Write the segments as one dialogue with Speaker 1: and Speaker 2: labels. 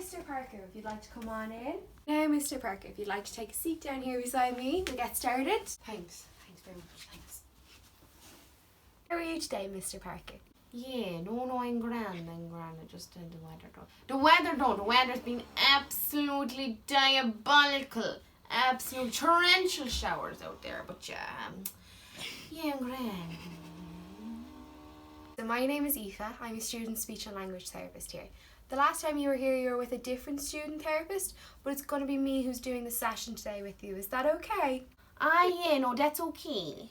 Speaker 1: Mr. Parker, if you'd like to come on in. Now, Mr. Parker, if you'd like to take a seat down here beside me, we'll get started. Thanks very much, thanks. How are you today, Mr. Parker?
Speaker 2: Yeah, no, I'm grand. I just the weather though. The weather's been absolutely diabolical. Absolute torrential showers out there, but yeah, I'm grand.
Speaker 1: So my name is Aoife. I'm a student speech and language therapist here. The last time you were here, you were with a different student therapist, but it's going to be me who's doing the session today with you. Is that okay?
Speaker 2: Yeah, no, that's okay.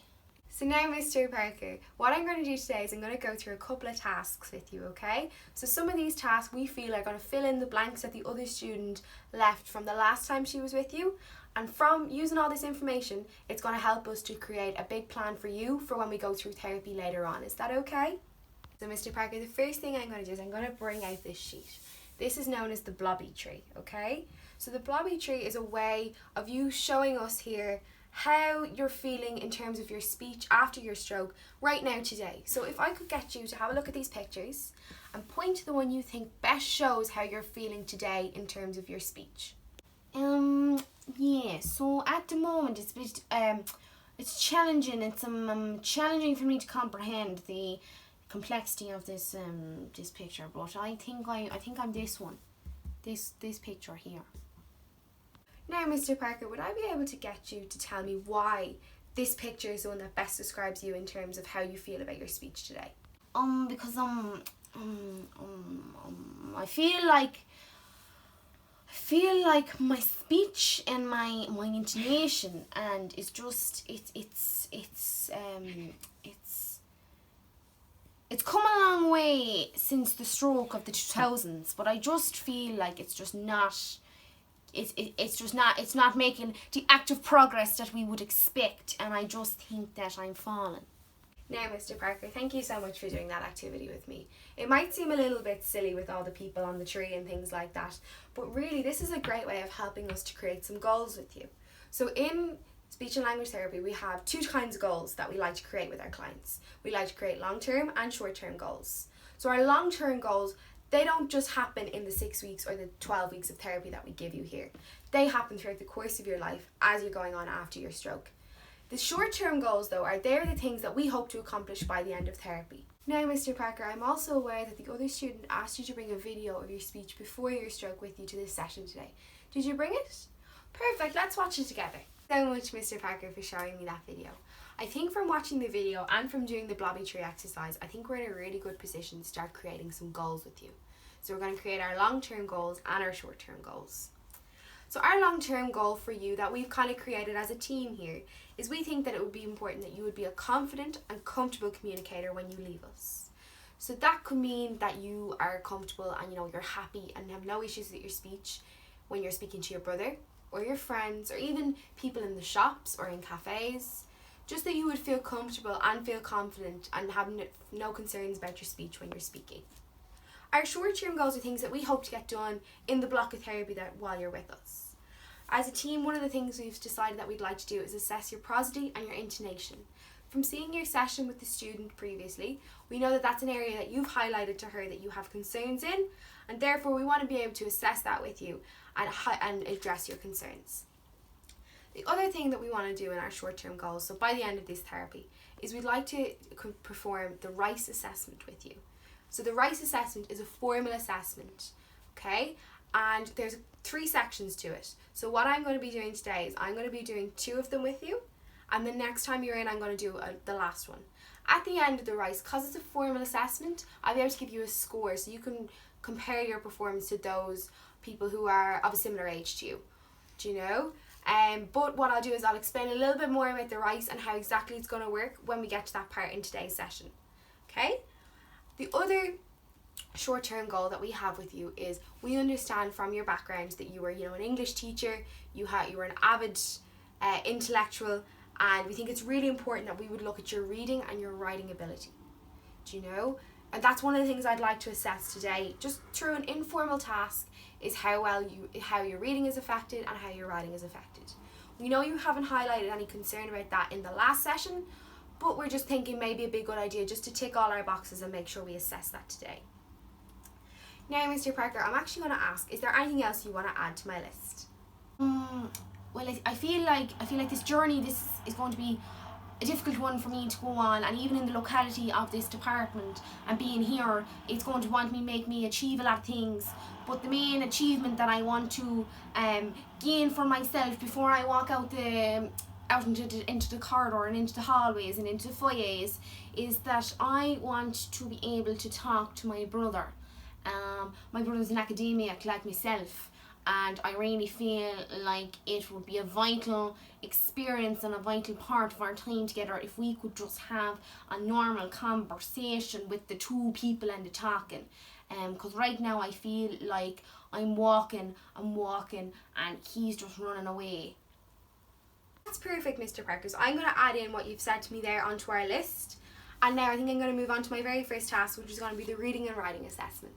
Speaker 1: So now, Mr. Parker, what I'm going to do today is I'm going to go through a couple of tasks with you, okay? So some of these tasks we feel are going to fill in the blanks that the other student left from the last time she was with you. And from using all this information, it's going to help us to create a big plan for you for when we go through therapy later on. Is that okay? So Mr. Parker, the first thing I'm going to do is I'm going to bring out this sheet. This is known as the Blobby tree, okay? So the Blobby tree is a way of you showing us here how you're feeling in terms of your speech after your stroke right now today. So if I could get you to have a look at these pictures and point to the one you think best shows how you're feeling today in terms of your speech.
Speaker 2: Yeah, so at the moment it's a bit, it's challenging. It's challenging for me to comprehend the complexity of this this picture, but I think I'm this one, this picture here.
Speaker 1: Now, Mr. Parker, would I be able to get you to tell me why this picture is the one that best describes you in terms of how you feel about your speech today?
Speaker 2: Because I feel like my speech and my intonation and it's come a long way since the stroke of the 2000s, but I just feel like it's not making the active progress that we would expect, and I just think that I'm falling.
Speaker 1: Now, Mr. Parker, thank you so much for doing that activity with me. It might seem a little bit silly with all the people on the tree and things like that, but really this is a great way of helping us to create some goals with you. So in speech and language therapy, we have two kinds of goals that we like to create with our clients. We like to create long-term and short-term goals. So our long-term goals, they don't just happen in the 6 weeks or the 12 weeks of therapy that we give you here. They happen throughout the course of your life as you're going on after your stroke. The short-term goals, though, are they're the things that we hope to accomplish by the end of therapy. Now, Mr. Parker, I'm also aware that the other student asked you to bring a video of your speech before your stroke with you to this session today. Did you bring it? Perfect, let's watch it together. Thank you so much, Mr. Parker, for showing me that video. I think from watching the video and from doing the Blobby tree exercise, I think we're in a really good position to start creating some goals with you. So we're going to create our long-term goals and our short-term goals. So our long-term goal for you that we've kind of created as a team here is we think that it would be important that you would be a confident and comfortable communicator when you leave us. So that could mean that you are comfortable and you're happy and have no issues with your speech when you're speaking to your brother or your friends or even people in the shops or in cafes. Just that you would feel comfortable and feel confident and have no concerns about your speech when you're speaking. Our short-term goals are things that we hope to get done in the block of therapy that while you're with us. As a team, one of the things we've decided that we'd like to do is assess your prosody and your intonation. From seeing your session with the student previously, we know that that's an area that you've highlighted to her that you have concerns in, and therefore we want to be able to assess that with you and address your concerns. The other thing that we want to do in our short-term goals, so by the end of this therapy, is we'd like to perform the RICE assessment with you. So the RICE assessment is a formal assessment, okay? And there's 3 sections to it. So what I'm going to be doing today is I'm going to be doing 2 of them with you, and the next time you're in, I'm going to do the last one. At the end of the RICE, because it's a formal assessment, I'll be able to give you a score so you can compare your performance to those people who are of a similar age to you. Do you know? But what I'll do is I'll explain a little bit more about the RICE and how exactly it's going to work when we get to that part in today's session. Okay? The other short-term goal that we have with you is we understand from your background that you were, an English teacher, you were an avid intellectual, and we think it's really important that we would look at your reading and your writing ability. Do you know? And that's one of the things I'd like to assess today, just through an informal task, is how your reading is affected and how your writing is affected. We know you haven't highlighted any concern about that in the last session, but we're just thinking maybe it'd be a good idea just to tick all our boxes and make sure we assess that today. Now, Mr. Parker, I'm actually going to ask, is there anything else you want to add to my list?
Speaker 2: Well, I feel like this journey, this is going to be a difficult one for me to go on, and even in the locality of this department and being here, it's going to make me achieve a lot of things. But the main achievement that I want to gain for myself before I walk out into the corridor and into the hallways and into the foyers is that I want to be able to talk to my brother. My brother's an academic like myself, and I really feel like it would be a vital experience and a vital part of our time together if we could just have a normal conversation with the two people and the talking. Because right now I feel like I'm walking, and he's just running away.
Speaker 1: That's perfect, Mr. Parker. So I'm going to add in what you've said to me there onto our list. And now I think I'm going to move on to my very first task, which is going to be the reading and writing assessment.